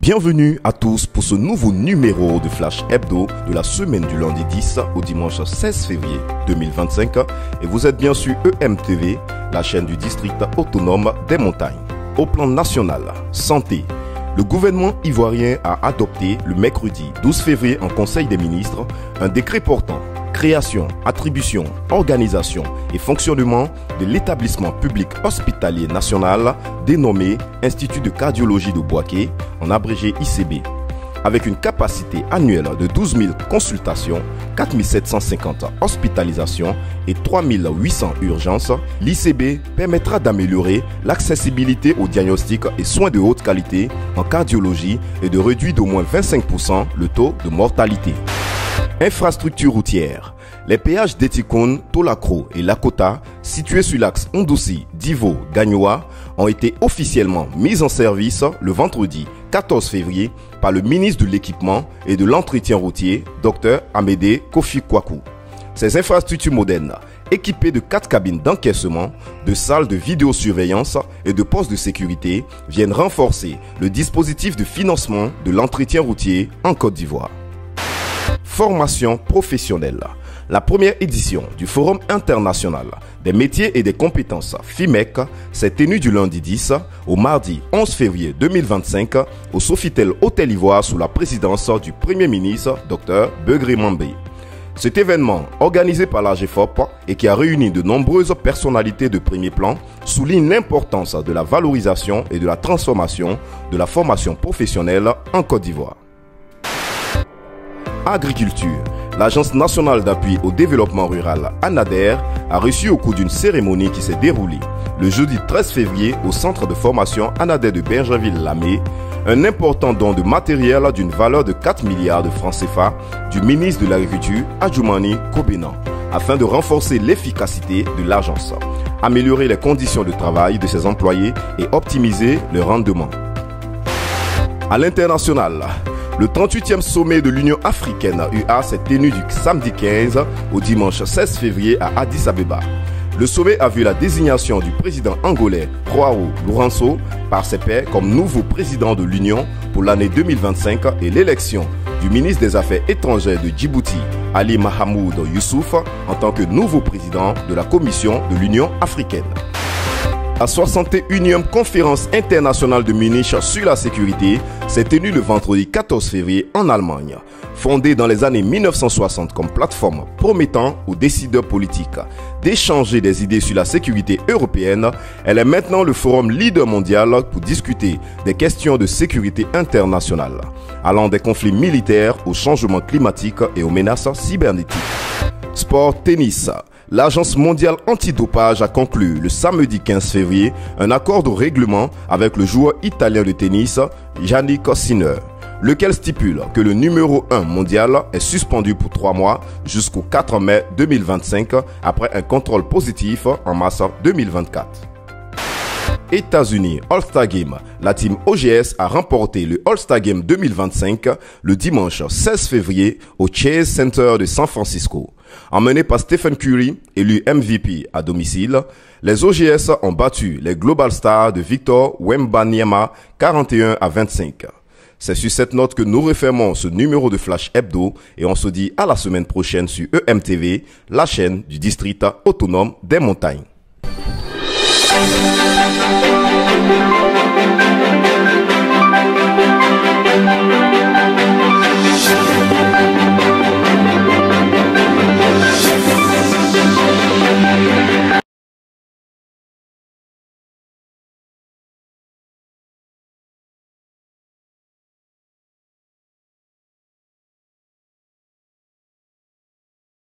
Bienvenue à tous pour ce nouveau numéro de Flash Hebdo de la semaine du lundi 10 au dimanche 16 février 2025 et vous êtes bien sur EMTV, la chaîne du district autonome des montagnes. Au plan national, santé, le gouvernement ivoirien a adopté le mercredi 12 février en Conseil des ministres un décret portant création, attribution, organisation et fonctionnement de l'établissement public hospitalier national dénommé Institut de cardiologie de Bouaké, en abrégé ICB. Avec une capacité annuelle de 12 000 consultations, 4 750 hospitalisations et 3 800 urgences, l'ICB permettra d'améliorer l'accessibilité aux diagnostics et soins de haute qualité en cardiologie et de réduire d'au moins 25% le taux de mortalité. Infrastructure routière. Les péages d'Etikon, Tolakro et Lakota, situés sur l'axe Ondossi-Divo-Gagnoa, ont été officiellement mis en service le vendredi 14 février par le ministre de l'Équipement et de l'Entretien routier, Dr Amédée Kofi Kwaku. Ces infrastructures modernes, équipées de 4 cabines d'encaissement, de salles de vidéosurveillance et de postes de sécurité, viennent renforcer le dispositif de financement de l'entretien routier en Côte d'Ivoire. Formation professionnelle. La première édition du Forum international des métiers et des compétences FIMEC s'est tenue du lundi 10 au mardi 11 février 2025 au Sofitel Hôtel Ivoire sous la présidence du Premier ministre Dr Begré Mambé. Cet événement, organisé par l'AGFOP et qui a réuni de nombreuses personnalités de premier plan, souligne l'importance de la valorisation et de la transformation de la formation professionnelle en Côte d'Ivoire. Agriculture. L'Agence nationale d'appui au développement rural, ANADER, a reçu au cours d'une cérémonie qui s'est déroulée le jeudi 13 février au centre de formation ANADER de Bergenville-Lamé, un important don de matériel d'une valeur de 4 milliards de francs CFA du ministre de l'Agriculture, Adjoumani Kobenan, afin de renforcer l'efficacité de l'agence, améliorer les conditions de travail de ses employés et optimiser le rendement. À l'international, le 38e sommet de l'Union africaine UA s'est tenu du samedi 15 au dimanche 16 février à Addis Abeba. Le sommet a vu la désignation du président angolais João Lourenço par ses pairs comme nouveau président de l'Union pour l'année 2025 et l'élection du ministre des Affaires étrangères de Djibouti, Ali Mahamoud Youssouf, en tant que nouveau président de la Commission de l'Union africaine. La 61e conférence internationale de Munich sur la sécurité s'est tenue le vendredi 14 février en Allemagne. Fondée dans les années 1960 comme plateforme promettant aux décideurs politiques d'échanger des idées sur la sécurité européenne, elle est maintenant le forum leader mondial pour discuter des questions de sécurité internationale, allant des conflits militaires au changement climatique et aux menaces cybernétiques. Sport tennis. L'Agence mondiale antidopage a conclu le samedi 15 février un accord de règlement avec le joueur italien de tennis Yannick Sinner, lequel stipule que le numéro 1 mondial est suspendu pour 3 mois jusqu'au 4 mai 2025 après un contrôle positif en mars 2024. États-Unis All-Star Game. La team OGS a remporté le All-Star Game 2025 le dimanche 16 février au Chase Center de San Francisco. Emmenés par Stephen Curry, élu MVP à domicile, les OGS ont battu les Global Stars de Victor Wembanyama 41-25. C'est sur cette note que nous refermons ce numéro de Flash Hebdo et on se dit à la semaine prochaine sur EMTV, la chaîne du district autonome des montagnes.